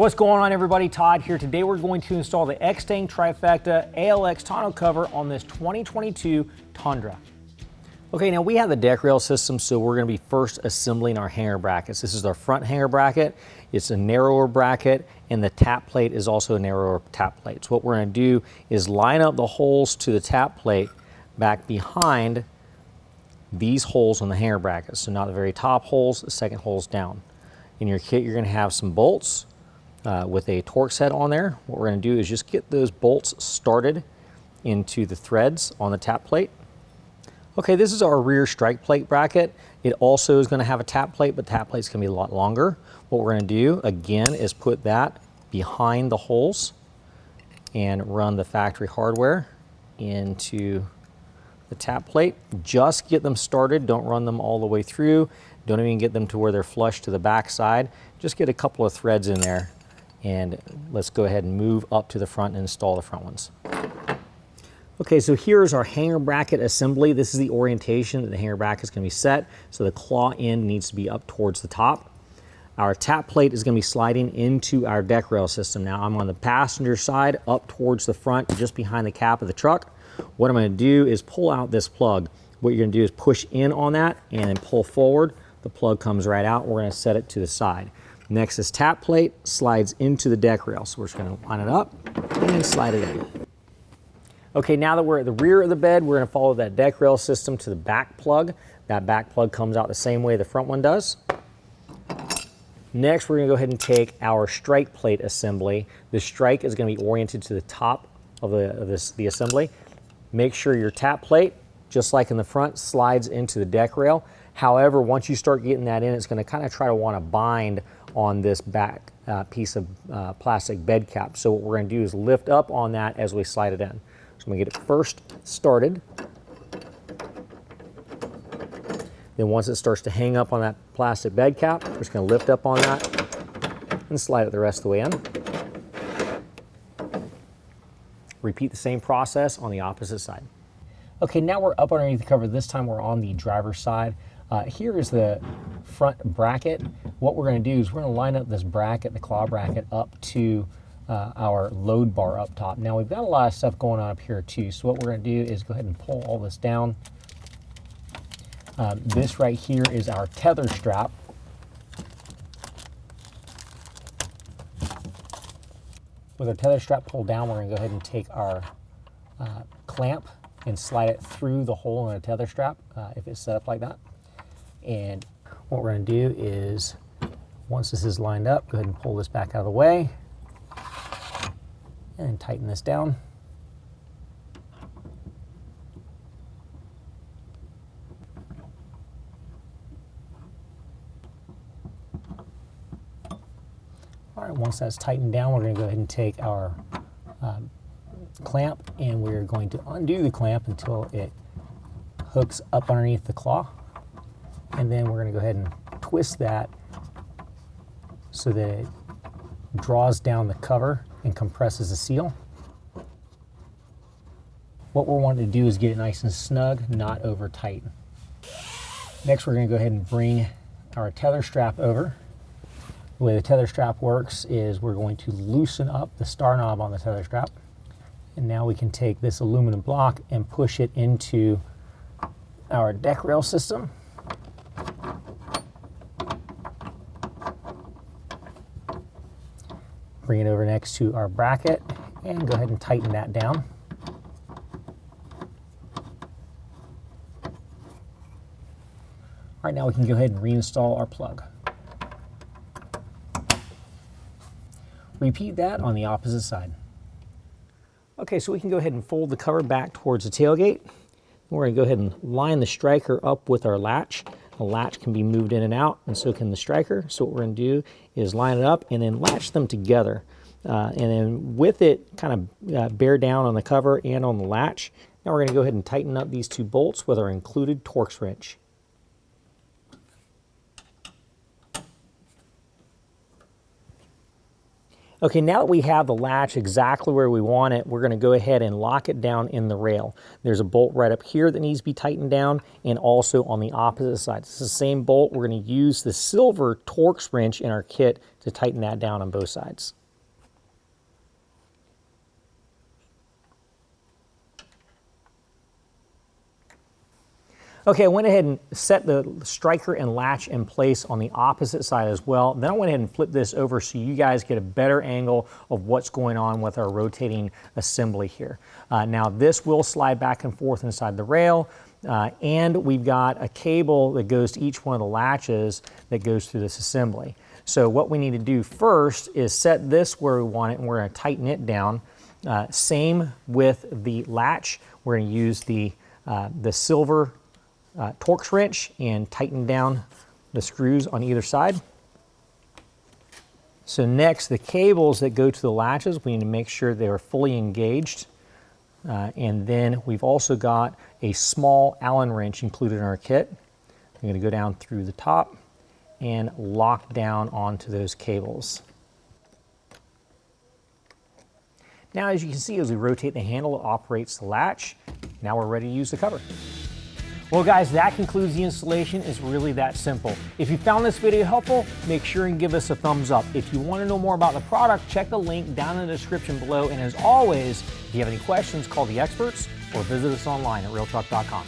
What's going on, everybody? Todd here. Today we're going to install the Extang Trifecta ALX tonneau cover on this 2022 Tundra. Okay, now we have the deck rail system, so we're going to be first assembling our hanger brackets. This is our front hanger bracket. It's a narrower bracket, and the tap plate is also a narrower tap plate. So what we're going to do is line up the holes to the tap plate back behind these holes on the hanger brackets. So not the very top holes, the second holes down. In your kit, you're going to have some bolts with a Torx head on there. What we're going to do is just get those bolts started into the threads on the tap plate. Okay, this is our rear strike plate bracket. It also is going to have a tap plate, but tap plate's going to be a lot longer. What we're going to do, again, is put that behind the holes and run the factory hardware into the tap plate. Just get them started. Don't run them all the way through. Don't even get them to where they're flush to the back side. Just get a couple of threads in there, and let's go ahead and move up to the front and install the front ones. Okay, so here's our hanger bracket assembly. This is the orientation that the hanger bracket is going to be set. So the claw end needs to be up towards the top. Our tap plate is going to be sliding into our deck rail system. Now I'm on the passenger side up towards the front, just behind the cap of the truck. What I'm going to do is pull out this plug. What you're going to do is push in on that and then pull forward. The plug comes right out. We're going to set it to the side. Next, this tap plate slides into the deck rail. So we're just going to line it up and slide it in. Okay, now that we're at the rear of the bed, we're going to follow that deck rail system to the back plug. That back plug comes out the same way the front one does. Next, we're going to go ahead and take our strike plate assembly. The strike is going to be oriented to the top of the assembly. Make sure your tap plate, just like in the front, slides into the deck rail. However, once you start getting that in, it's going to kind of try to want to bind on this back piece of plastic bed cap. So what we're going to do is lift up on that as we slide it in. So I'm going to get it first started. Then once it starts to hang up on that plastic bed cap, we're just going to lift up on that and slide it the rest of the way in. Repeat the same process on the opposite side. Okay, now we're up underneath the cover. This time we're on the driver's side. Here is the front bracket. What we're going to do is we're going to line up this bracket, the claw bracket, up to our load bar up top. Now we've got a lot of stuff going on up here too, so what we're going to do is go ahead and pull all this down. This right here is our tether strap. With our tether strap pulled down, we're going to go ahead and take our clamp and slide it through the hole in a tether strap if it's set up like that. And what we're going to do is, once this is lined up, go ahead and pull this back out of the way and tighten this down. All right, once that's tightened down, we're going to go ahead and take our clamp, and we're going to undo the clamp until it hooks up underneath the claw. And then we're going to go ahead and twist that so that it draws down the cover and compresses the seal. What we're wanting to do is get it nice and snug, not over tight. Next, we're going to go ahead and bring our tether strap over. The way the tether strap works is we're going to loosen up the star knob on the tether strap. And now we can take this aluminum block and push it into our deck rail system. Bring it over next to our bracket and go ahead and tighten that down. All right, now we can go ahead and reinstall our plug. Repeat that on the opposite side. Okay, so we can go ahead and fold the cover back towards the tailgate. We're going to go ahead and line the striker up with our latch. The latch can be moved in and out, and so can the striker. So what we're going to do is line it up and then latch them together. And then with it, kind of bear down on the cover and on the latch. Now we're going to go ahead and tighten up these two bolts with our included Torx wrench. Okay, now that we have the latch exactly where we want it, we're going to go ahead and lock it down in the rail. There's a bolt right up here that needs to be tightened down, and also on the opposite side. It's the same bolt. We're going to use the silver Torx wrench in our kit to tighten that down on both sides. Okay, I went ahead and set the striker and latch in place on the opposite side as well. Then I went ahead and flipped this over so you guys get a better angle of what's going on with our rotating assembly here. Now this will slide back and forth inside the rail, and we've got a cable that goes to each one of the latches that goes through this assembly. So what we need to do first is set this where we want it, and we're going to tighten it down. Same with the latch. We're going to use the silver Torx wrench and tighten down the screws on either side. So next, the cables that go to the latches, we need to make sure they are fully engaged. And then we've also got a small Allen wrench included in our kit. I'm going to go down through the top and lock down onto those cables. Now, as you can see, as we rotate the handle, it operates the latch. Now we're ready to use the cover. Well guys, that concludes the installation. It's really that simple. If you found this video helpful, make sure and give us a thumbs up. If you want to know more about the product, check the link down in the description below. And as always, if you have any questions, call the experts or visit us online at RealTruck.com.